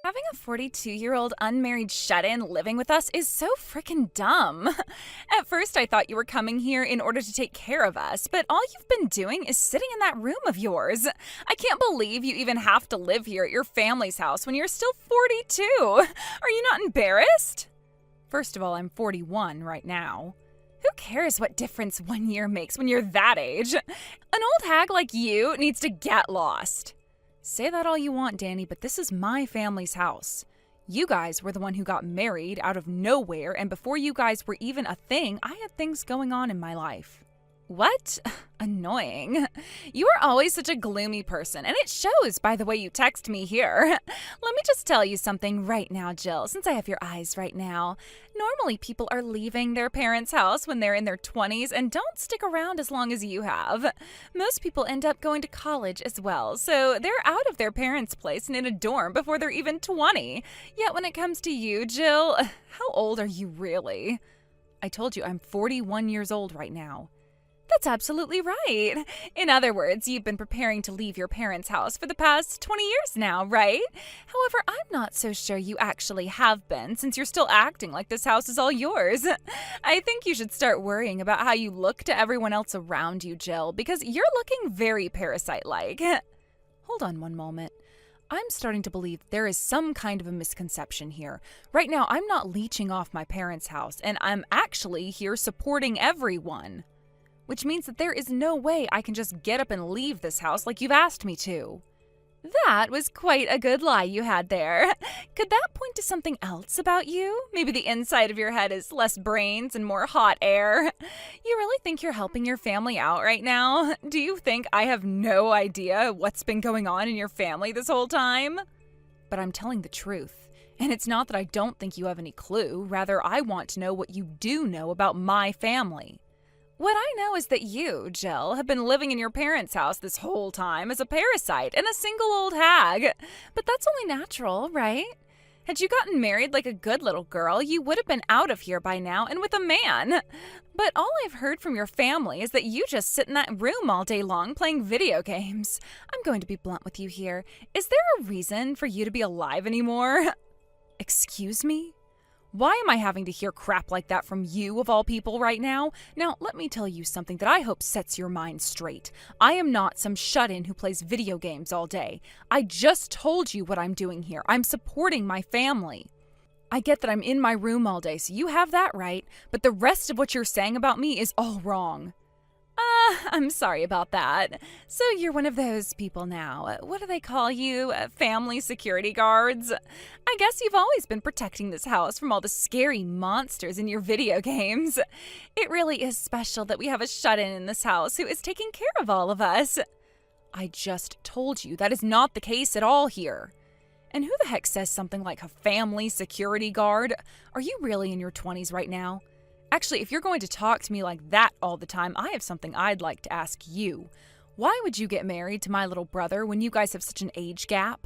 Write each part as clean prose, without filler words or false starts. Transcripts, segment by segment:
Having a 42-year-old unmarried shut-in living with us is so freaking dumb. At first, I thought you were coming here in order to take care of us, but all you've been doing is sitting in that room of yours. I can't believe you even have to live here at your family's house when you're still 42. Are you not embarrassed? First of all, I'm 41 right now. Who cares what difference 1 year makes when you're that age? An old hag like you needs to get lost. Say that all you want, Danny, but this is my family's house. You guys were the one who got married out of nowhere, and before you guys were even a thing, I had things going on in my life. What? Annoying. You are always such a gloomy person, and it shows by the way you text me here. Let me just tell you something right now, Jill, since I have your eyes right now. Normally, people are leaving their parents' house when they're in their 20s and don't stick around as long as you have. Most people end up going to college as well, so they're out of their parents' place and in a dorm before they're even 20. Yet when it comes to you, Jill, how old are you really? I told you I'm 41 years old right now. That's absolutely right. In other words, you've been preparing to leave your parents' house for the past 20 years now, right? However, I'm not so sure you actually have been, since you're still acting like this house is all yours. I think you should start worrying about how you look to everyone else around you, Jill, because you're looking very parasite-like. Hold on one moment. I'm starting to believe there is some kind of a misconception here. Right now, I'm not leeching off my parents' house, and I'm actually here supporting everyone. Which means that there is no way I can just get up and leave this house like you've asked me to. That was quite a good lie you had there. Could that point to something else about you? Maybe the inside of your head is less brains and more hot air. You really think you're helping your family out right now? Do you think I have no idea what's been going on in your family this whole time? But I'm telling the truth. And it's not that I don't think you have any clue. Rather, I want to know what you do know about my family. What I know is that you, Jill, have been living in your parents' house this whole time as a parasite and a single old hag. But that's only natural, right? Had you gotten married like a good little girl, you would have been out of here by now and with a man. But all I've heard from your family is that you just sit in that room all day long playing video games. I'm going to be blunt with you here. Is there a reason for you to be alive anymore? Excuse me? Why am I having to hear crap like that from you, of all people, right now? Now, let me tell you something that I hope sets your mind straight. I am not some shut-in who plays video games all day. I just told you what I'm doing here. I'm supporting my family. I get that I'm in my room all day, so you have that right, but the rest of what you're saying about me is all wrong. I'm sorry about that. So you're one of those people now. What do they call you? Family security guards? I guess you've always been protecting this house from all the scary monsters in your video games. It really is special that we have a shut-in in this house who is taking care of all of us. I just told you that is not the case at all here. And who the heck says something like a family security guard? Are you really in your 20s right now? Actually, if you're going to talk to me like that all the time, I have something I'd like to ask you. Why would you get married to my little brother when you guys have such an age gap?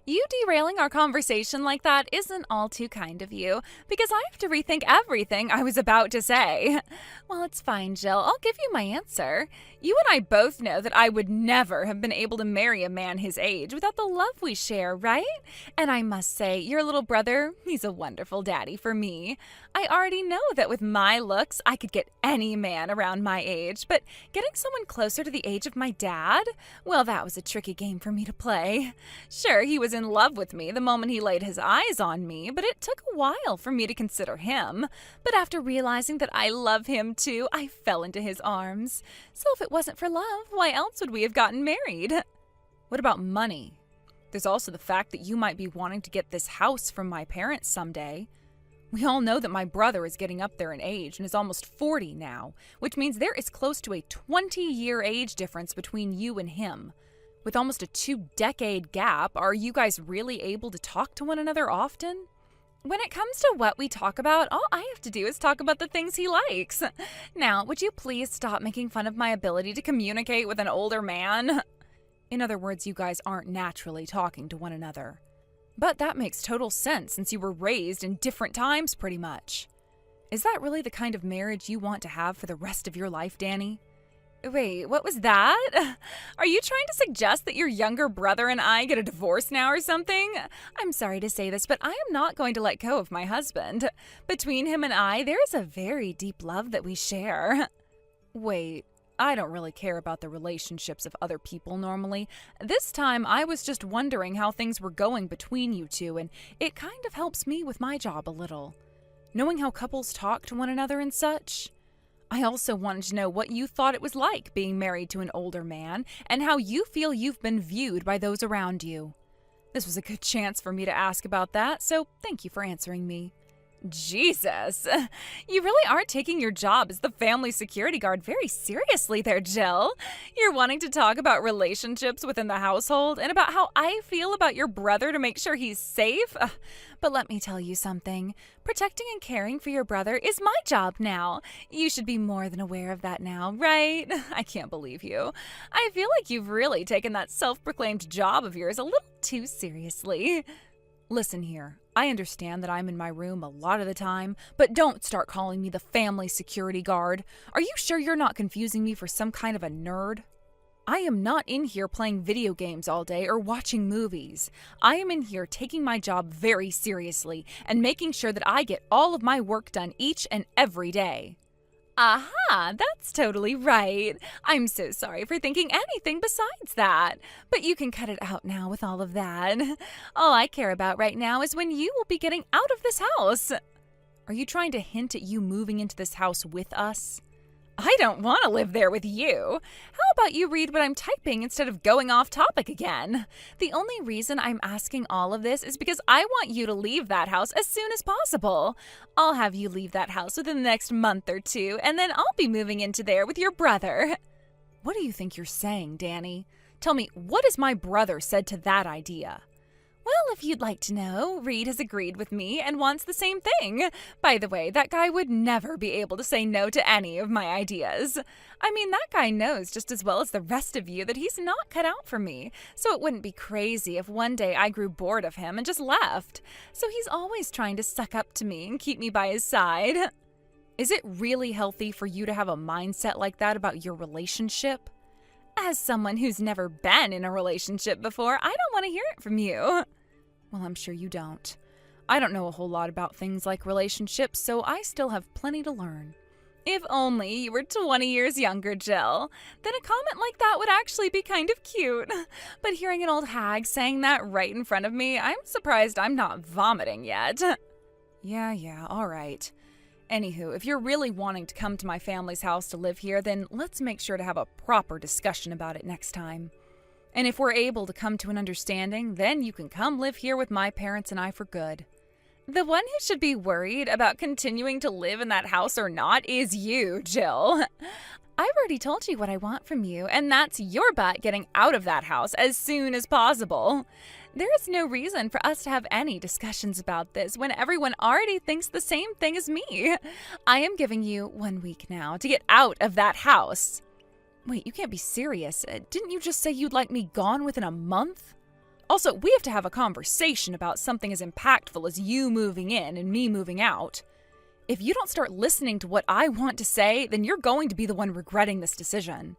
You derailing our conversation like that isn't all too kind of you, because I have to rethink everything I was about to say. Well, it's fine, Jill. I'll give you my answer. You and I both know that I would never have been able to marry a man his age without the love we share, right? And I must say, your little brother, he's a wonderful daddy for me. I already know that with my looks, I could get any man around my age, but getting someone closer to the age of my dad? Well, that was a tricky game for me to play. Sure, he was in love with me the moment he laid his eyes on me, but it took a while for me to consider him. But after realizing that I love him too, I fell into his arms. So if it wasn't for love, why else would we have gotten married? What about money? There's also the fact that you might be wanting to get this house from my parents someday. We all know that my brother is getting up there in age and is almost 40 now, which means there is close to a 20-year age difference between you and him. With almost a 2-decade gap, are you guys really able to talk to one another often? When it comes to what we talk about, all I have to do is talk about the things he likes. Now, would you please stop making fun of my ability to communicate with an older man? In other words, you guys aren't naturally talking to one another. But that makes total sense since you were raised in different times pretty much. Is that really the kind of marriage you want to have for the rest of your life, Danny? Wait, what was that? Are you trying to suggest that your younger brother and I get a divorce now or something? I'm sorry to say this, but I am not going to let go of my husband. Between him and I, there is a very deep love that we share. Wait, I don't really care about the relationships of other people normally. This time, I was just wondering how things were going between you two, and it kind of helps me with my job a little. Knowing how couples talk to one another and such. I also wanted to know what you thought it was like being married to an older man, and how you feel you've been viewed by those around you. This was a good chance for me to ask about that, so thank you for answering me. Jesus, you really are taking your job as the family security guard very seriously there, Jill. You're wanting to talk about relationships within the household and about how I feel about your brother to make sure he's safe. But let me tell you something. Protecting and caring for your brother is my job now. You should be more than aware of that now, right? I can't believe you. I feel like you've really taken that self-proclaimed job of yours a little too seriously. Listen here, I understand that I'm in my room a lot of the time, but don't start calling me the family security guard. Are you sure you're not confusing me for some kind of a nerd? I am not in here playing video games all day or watching movies. I am in here taking my job very seriously and making sure that I get all of my work done each and every day. Aha, that's totally right. I'm so sorry for thinking anything besides that. But you can cut it out now with all of that. All I care about right now is when you will be getting out of this house. Are you trying to hint at you moving into this house with us? I don't want to live there with you. How about you read what I'm typing instead of going off topic again? The only reason I'm asking all of this is because I want you to leave that house as soon as possible. I'll have you leave that house within the next month or two, and then I'll be moving into there with your brother. What do you think you're saying, Danny? Tell me, what has my brother said to that idea? Well, if you'd like to know, Reed has agreed with me and wants the same thing. By the way, that guy would never be able to say no to any of my ideas. I mean, that guy knows just as well as the rest of you that he's not cut out for me, so it wouldn't be crazy if one day I grew bored of him and just left. So he's always trying to suck up to me and keep me by his side. Is it really healthy for you to have a mindset like that about your relationship? As someone who's never been in a relationship before, I don't want to hear it from you. Well, I'm sure you don't. I don't know a whole lot about things like relationships, so I still have plenty to learn. If only you were 20 years younger, Jill. Then a comment like that would actually be kind of cute. But hearing an old hag saying that right in front of me, I'm surprised I'm not vomiting yet. Yeah, all right. Anywho, if you're really wanting to come to my family's house to live here, then let's make sure to have a proper discussion about it next time. And if we're able to come to an understanding, then you can come live here with my parents and I for good. The one who should be worried about continuing to live in that house or not is you, Jill. I've already told you what I want from you, and that's your butt getting out of that house as soon as possible. There is no reason for us to have any discussions about this when everyone already thinks the same thing as me. I am giving you 1 week now to get out of that house. Wait, you can't be serious. Didn't you just say you'd like me gone within a month? Also, we have to have a conversation about something as impactful as you moving in and me moving out. If you don't start listening to what I want to say, then you're going to be the one regretting this decision.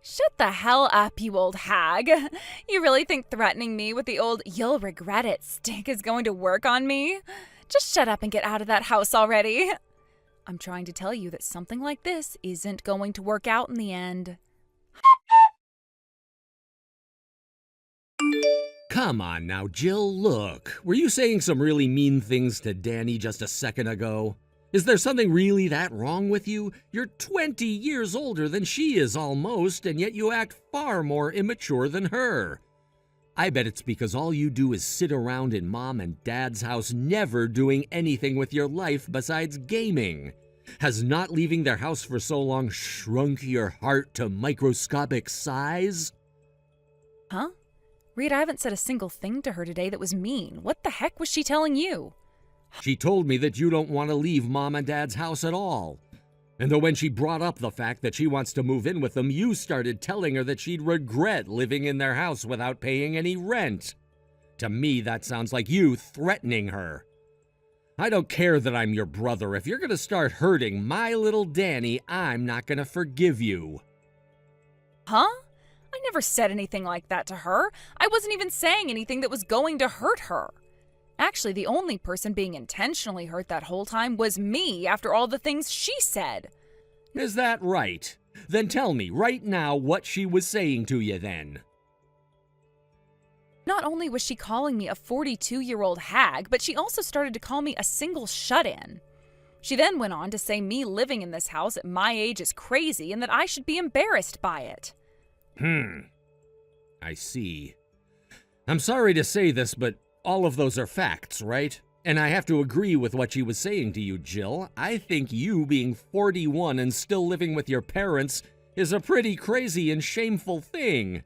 Shut the hell up, you old hag. You really think threatening me with the old "you'll regret it" stick is going to work on me? Just shut up and get out of that house already. I'm trying to tell you that something like this isn't going to work out in the end. Come on now, Jill, look. Were you saying some really mean things to Danny just a second ago? Is there something really that wrong with you? You're 20 years older than she is almost, and yet you act far more immature than her. I bet it's because all you do is sit around in Mom and Dad's house, never doing anything with your life besides gaming. Has not leaving their house for so long shrunk your heart to microscopic size? Huh? Reed, I haven't said a single thing to her today that was mean. What the heck was she telling you? She told me that you don't want to leave Mom and Dad's house at all. And though when she brought up the fact that she wants to move in with them, you started telling her that she'd regret living in their house without paying any rent. To me, that sounds like you threatening her. I don't care that I'm your brother. If you're going to start hurting my little Danny, I'm not going to forgive you. Huh? I never said anything like that to her. I wasn't even saying anything that was going to hurt her. Actually, the only person being intentionally hurt that whole time was me after all the things she said. Is that right? Then tell me right now what she was saying to you then. Not only was she calling me a 42-year-old hag, but she also started to call me a single shut-in. She then went on to say me living in this house at my age is crazy and that I should be embarrassed by it. I see. I'm sorry to say this, but all of those are facts, right? And I have to agree with what she was saying to you, Jill. I think you being 41 and still living with your parents is a pretty crazy and shameful thing.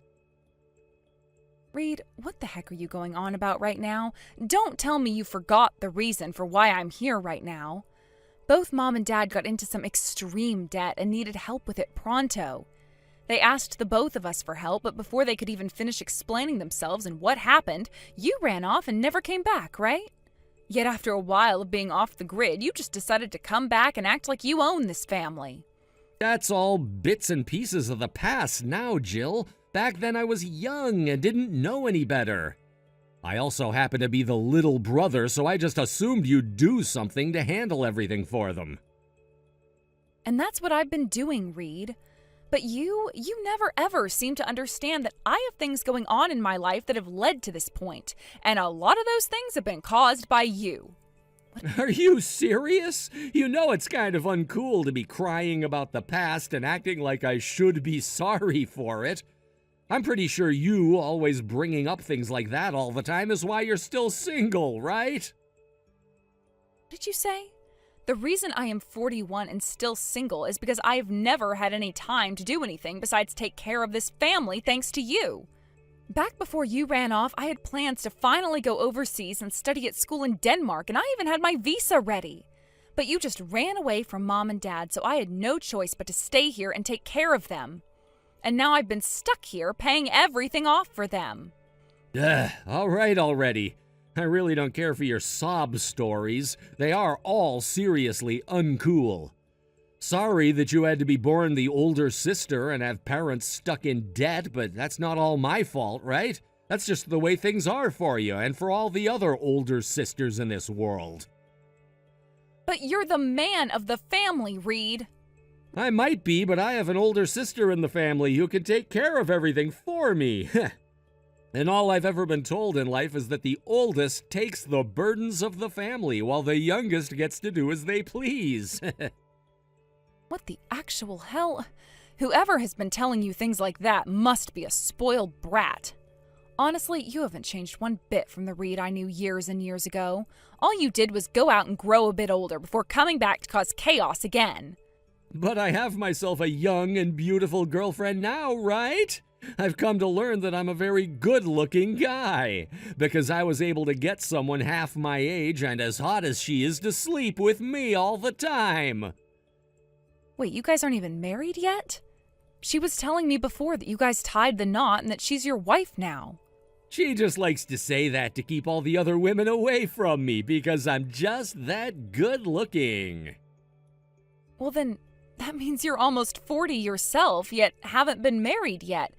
Reed, what the heck are you going on about right now? Don't tell me you forgot the reason for why I'm here right now. Both Mom and Dad got into some extreme debt and needed help with it pronto. They asked the both of us for help, but before they could even finish explaining themselves and what happened, you ran off and never came back, right? Yet after a while of being off the grid, you just decided to come back and act like you own this family. That's all bits and pieces of the past now, Jill. Back then I was young and didn't know any better. I also happen to be the little brother, so I just assumed you'd do something to handle everything for them. And that's what I've been doing, Reed. But you never ever seem to understand that I have things going on in my life that have led to this point, and a lot of those things have been caused by you. Are you serious? You know it's kind of uncool to be crying about the past and acting like I should be sorry for it. I'm pretty sure you always bringing up things like that all the time is why you're still single, right? What did you say? The reason I am 41 and still single is because I've never had any time to do anything besides take care of this family thanks to you. Back before you ran off, I had plans to finally go overseas and study at school in Denmark, and I even had my visa ready. But you just ran away from Mom and Dad, so I had no choice but to stay here and take care of them. And now I've been stuck here paying everything off for them. All right already. I really don't care for your sob stories. They are all seriously uncool. Sorry that you had to be born the older sister and have parents stuck in debt, but that's not all my fault, right? That's just the way things are for you and for all the other older sisters in this world. But you're the man of the family, Reed. I might be, but I have an older sister in the family who can take care of everything for me. And all I've ever been told in life is that the oldest takes the burdens of the family while the youngest gets to do as they please. What the actual hell? Whoever has been telling you things like that must be a spoiled brat. Honestly, you haven't changed one bit from the Reed I knew years and years ago. All you did was go out and grow a bit older before coming back to cause chaos again. But I have myself a young and beautiful girlfriend now, right? I've come to learn that I'm a very good-looking guy, because I was able to get someone half my age and as hot as she is to sleep with me all the time. Wait, you guys aren't even married yet? She was telling me before that you guys tied the knot and that she's your wife now. She just likes to say that to keep all the other women away from me because I'm just that good-looking. Well then, that means you're almost 40 yourself, yet haven't been married yet.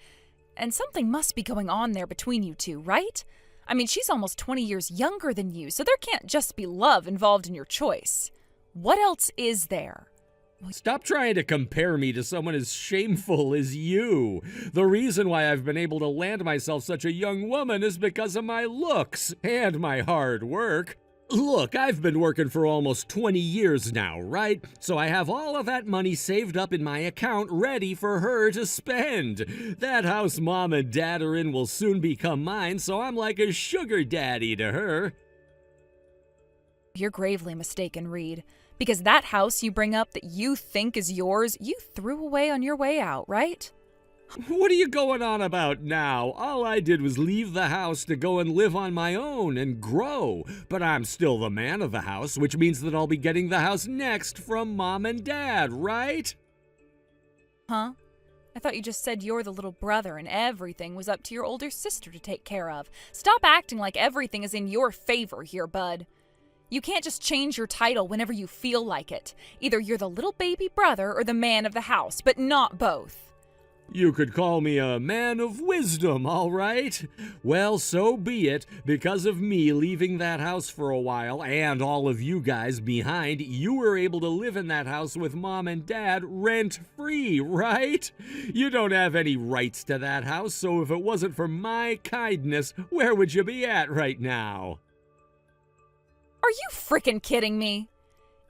And something must be going on there between you two, right? I mean, she's almost 20 years younger than you, so there can't just be love involved in your choice. What else is there? Stop trying to compare me to someone as shameful as you. The reason why I've been able to land myself such a young woman is because of my looks and my hard work. Look, I've been working for almost 20 years now, right? So I have all of that money saved up in my account ready for her to spend. That house Mom and Dad are in will soon become mine, so I'm like a sugar daddy to her. You're gravely mistaken, Reed. Because that house you bring up that you think is yours, you threw away on your way out, right? What are you going on about now? All I did was leave the house to go and live on my own and grow. But I'm still the man of the house, which means that I'll be getting the house next from Mom and Dad, right? Huh? I thought you just said you're the little brother and everything was up to your older sister to take care of. Stop acting like everything is in your favor here, bud. You can't just change your title whenever you feel like it. Either you're the little baby brother or the man of the house, but not both. You could call me a man of wisdom, all right? Well, so be it. Because of me leaving that house for a while and all of you guys behind, you were able to live in that house with Mom and Dad rent-free, right? You don't have any rights to that house, so if it wasn't for my kindness, where would you be at right now? Are you frickin' kidding me?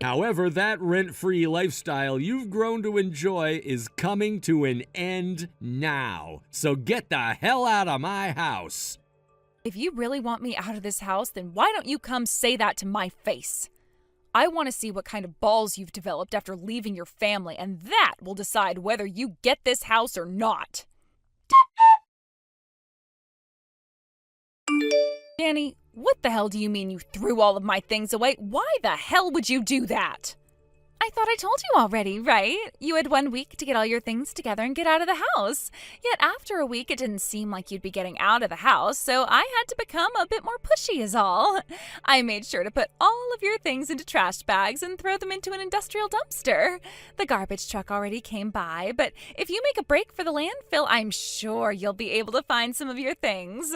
However, that rent-free lifestyle you've grown to enjoy is coming to an end now. So get the hell out of my house. If you really want me out of this house, then why don't you come say that to my face? I want to see what kind of balls you've developed after leaving your family, and that will decide whether you get this house or not. Danny, what the hell do you mean you threw all of my things away? Why the hell would you do that? I thought I told you already, right? You had 1 week to get all your things together and get out of the house. Yet after a week, it didn't seem like you'd be getting out of the house, so I had to become a bit more pushy is all. I made sure to put all of your things into trash bags and throw them into an industrial dumpster. The garbage truck already came by, but if you make a break for the landfill, I'm sure you'll be able to find some of your things.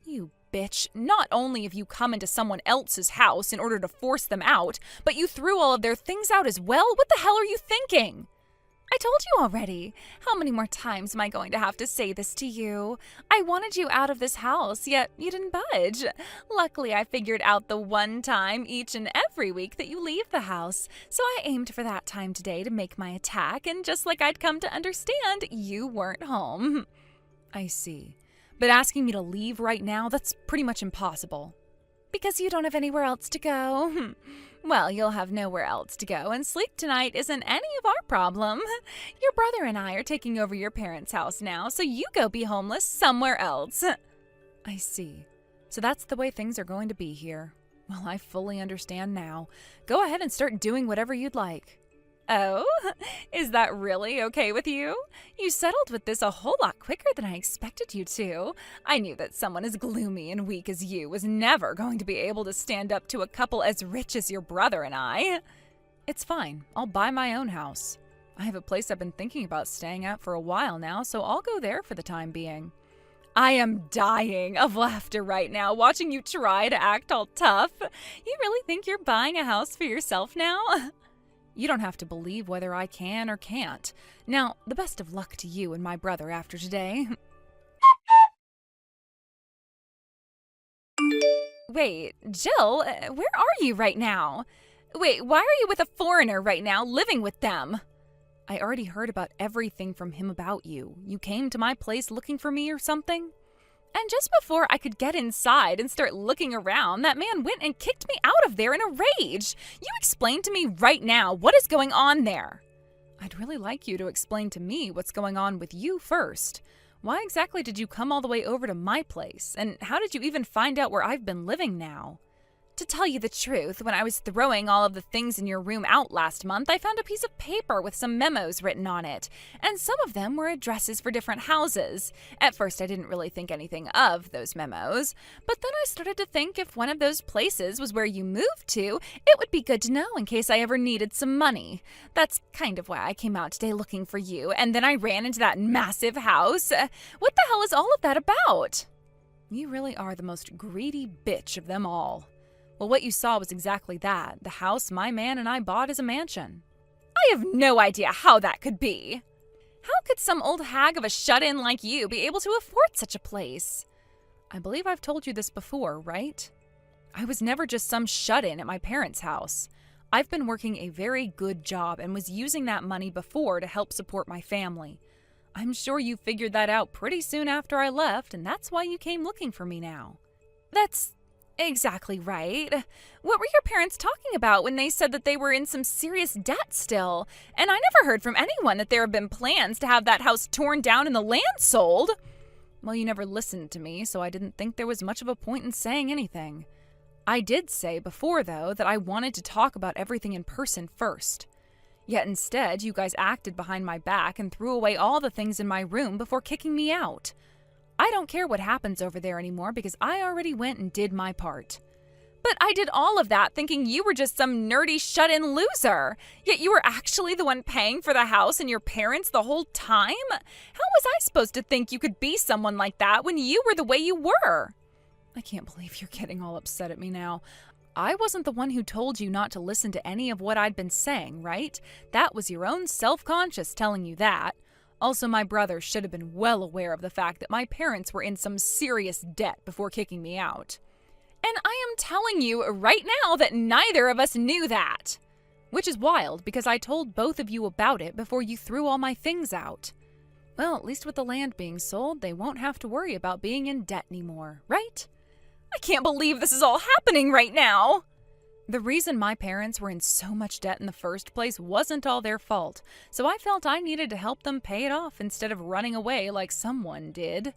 You bitch, not only have you come into someone else's house in order to force them out, but you threw all of their things out as well? What the hell are you thinking? I told you already. How many more times am I going to have to say this to you? I wanted you out of this house, yet you didn't budge. Luckily, I figured out the one time each and every week that you leave the house, so I aimed for that time today to make my attack, and just like I'd come to understand, you weren't home. I see. But asking me to leave right now, that's pretty much impossible. Because you don't have anywhere else to go. Well, you'll have nowhere else to go, and sleep tonight isn't any of our problem. Your brother and I are taking over your parents' house now, so you go be homeless somewhere else. I see. So that's the way things are going to be here. Well, I fully understand now. Go ahead and start doing whatever you'd like. Oh, is that really okay with you? You settled with this a whole lot quicker than I expected you to. I knew that someone as gloomy and weak as you was never going to be able to stand up to a couple as rich as your brother and I. It's fine. I'll buy my own house. I have a place I've been thinking about staying at for a while now, so I'll go there for the time being. I am dying of laughter right now, watching you try to act all tough. You really think you're buying a house for yourself now? You don't have to believe whether I can or can't. Now, the best of luck to you and my brother after today. Wait, Jill, where are you right now? Wait, why are you with a foreigner right now, living with them? I already heard about everything from him about you. You came to my place looking for me or something? And just before I could get inside and start looking around, that man went and kicked me out of there in a rage. You explain to me right now what is going on there. I'd really like you to explain to me what's going on with you first. Why exactly did you come all the way over to my place? And how did you even find out where I've been living now? To tell you the truth, when I was throwing all of the things in your room out last month, I found a piece of paper with some memos written on it, and some of them were addresses for different houses. At first, I didn't really think anything of those memos, but then I started to think if one of those places was where you moved to, it would be good to know in case I ever needed some money. That's kind of why I came out today looking for you, and then I ran into that massive house. What the hell is all of that about? You really are the most greedy bitch of them all. Well, what you saw was exactly that. The house my man and I bought is a mansion. I have no idea how that could be. How could some old hag of a shut-in like you be able to afford such a place? I believe I've told you this before, right? I was never just some shut-in at my parents' house. I've been working a very good job and was using that money before to help support my family. I'm sure you figured that out pretty soon after I left, and that's why you came looking for me now. That's exactly right. What were your parents talking about when they said that they were in some serious debt still? And I never heard from anyone that there have been plans to have that house torn down and the land sold. Well, you never listened to me, so I didn't think there was much of a point in saying anything. I did say before, though, that I wanted to talk about everything in person first. Yet instead, you guys acted behind my back and threw away all the things in my room before kicking me out. I don't care what happens over there anymore because I already went and did my part. But I did all of that thinking you were just some nerdy shut-in loser. Yet you were actually the one paying for the house and your parents the whole time? How was I supposed to think you could be someone like that when you were the way you were? I can't believe you're getting all upset at me now. I wasn't the one who told you not to listen to any of what I'd been saying, right? That was your own self-conscious telling you that. Also, my brother should have been well aware of the fact that my parents were in some serious debt before kicking me out. And I am telling you right now that neither of us knew that. Which is wild because I told both of you about it before you threw all my things out. Well, at least with the land being sold, they won't have to worry about being in debt anymore, right? I can't believe this is all happening right now. The reason my parents were in so much debt in the first place wasn't all their fault, so I felt I needed to help them pay it off instead of running away like someone did.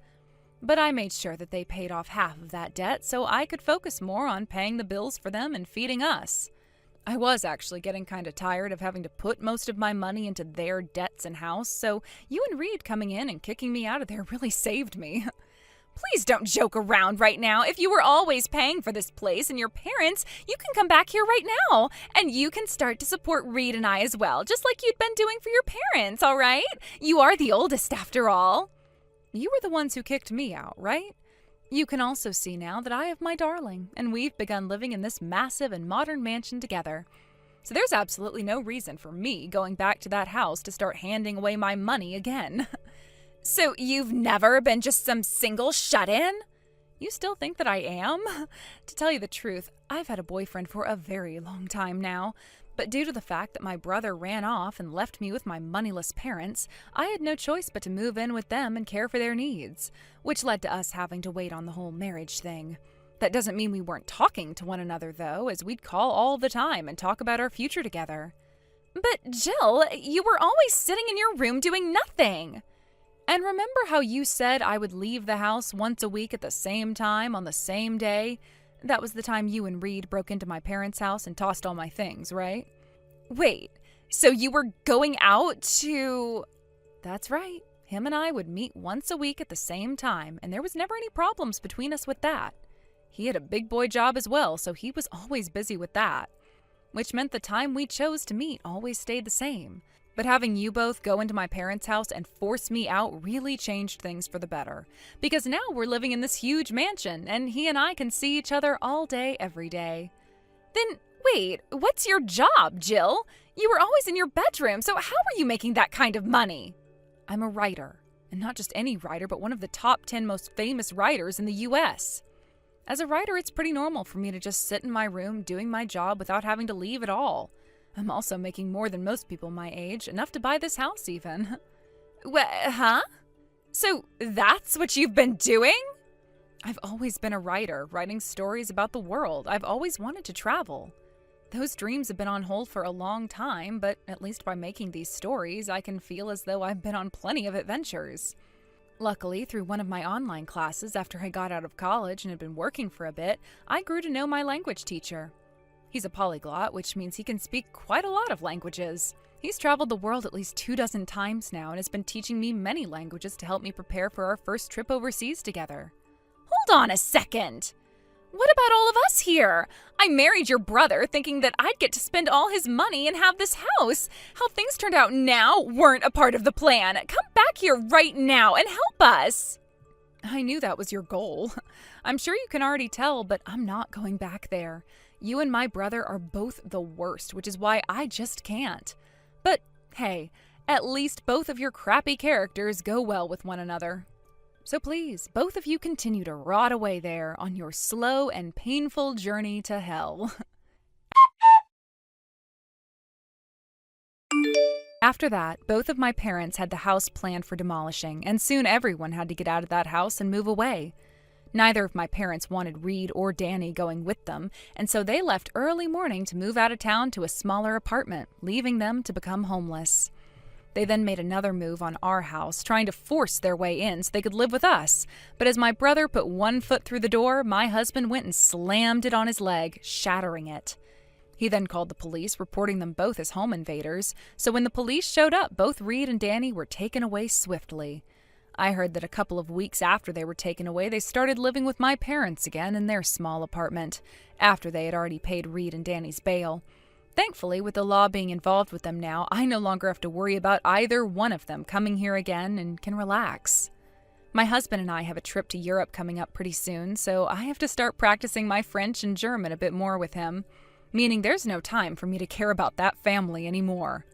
But I made sure that they paid off half of that debt so I could focus more on paying the bills for them and feeding us. I was actually getting kind of tired of having to put most of my money into their debts and house, so you and Reed coming in and kicking me out of there really saved me. Please don't joke around right now. If you were always paying for this place and your parents, you can come back here right now, and you can start to support Reed and I as well, just like you'd been doing for your parents, all right? You are the oldest after all. You were the ones who kicked me out, right? You can also see now that I have my darling, and we've begun living in this massive and modern mansion together. So there's absolutely no reason for me going back to that house to start handing away my money again. So you've never been just some single shut-in? You still think that I am? To tell you the truth, I've had a boyfriend for a very long time now. But due to the fact that my brother ran off and left me with my moneyless parents, I had no choice but to move in with them and care for their needs, which led to us having to wait on the whole marriage thing. That doesn't mean we weren't talking to one another, though, as we'd call all the time and talk about our future together. But Jill, you were always sitting in your room doing nothing. And remember how you said I would leave the house once a week at the same time on the same day? That was the time you and Reed broke into my parents' house and tossed all my things, right? Wait, so you were going out to... That's right. Him and I would meet once a week at the same time, and there was never any problems between us with that. He had a big boy job as well, so he was always busy with that, which meant the time we chose to meet always stayed the same. But having you both go into my parents' house and force me out really changed things for the better. Because now we're living in this huge mansion, and he and I can see each other all day, every day. Then, wait, what's your job, Jill? You were always in your bedroom, so how were you making that kind of money? I'm a writer. And not just any writer, but one of the top 10 most famous writers in the U.S. As a writer, it's pretty normal for me to just sit in my room doing my job without having to leave at all. I'm also making more than most people my age, enough to buy this house even. Huh? So that's what you've been doing? I've always been a writer, writing stories about the world. I've always wanted to travel. Those dreams have been on hold for a long time, but at least by making these stories, I can feel as though I've been on plenty of adventures. Luckily, through one of my online classes after I got out of college and had been working for a bit, I grew to know my language teacher. He's a polyglot, which means he can speak quite a lot of languages. He's traveled the world at least 24 times now and has been teaching me many languages to help me prepare for our first trip overseas together. Hold on a second! What about all of us here? I married your brother thinking that I'd get to spend all his money and have this house. How things turned out now weren't a part of the plan. Come back here right now and help us! I knew that was your goal. I'm sure you can already tell, but I'm not going back there. You and my brother are both the worst, which is why I just can't. But hey, at least both of your crappy characters go well with one another. So please, both of you continue to rot away there on your slow and painful journey to hell. After that, both of my parents had the house planned for demolishing, and soon everyone had to get out of that house and move away. Neither of my parents wanted Reed or Danny going with them, and so they left early morning to move out of town to a smaller apartment, leaving them to become homeless. They then made another move on our house, trying to force their way in so they could live with us. But as my brother put one foot through the door, my husband went and slammed it on his leg, shattering it. He then called the police, reporting them both as home invaders, so when the police showed up, both Reed and Danny were taken away swiftly. I heard that a couple of weeks after they were taken away, they started living with my parents again in their small apartment, after they had already paid Reed and Danny's bail. Thankfully, with the law being involved with them now, I no longer have to worry about either one of them coming here again and can relax. My husband and I have a trip to Europe coming up pretty soon, so I have to start practicing my French and German a bit more with him, meaning there's no time for me to care about that family anymore.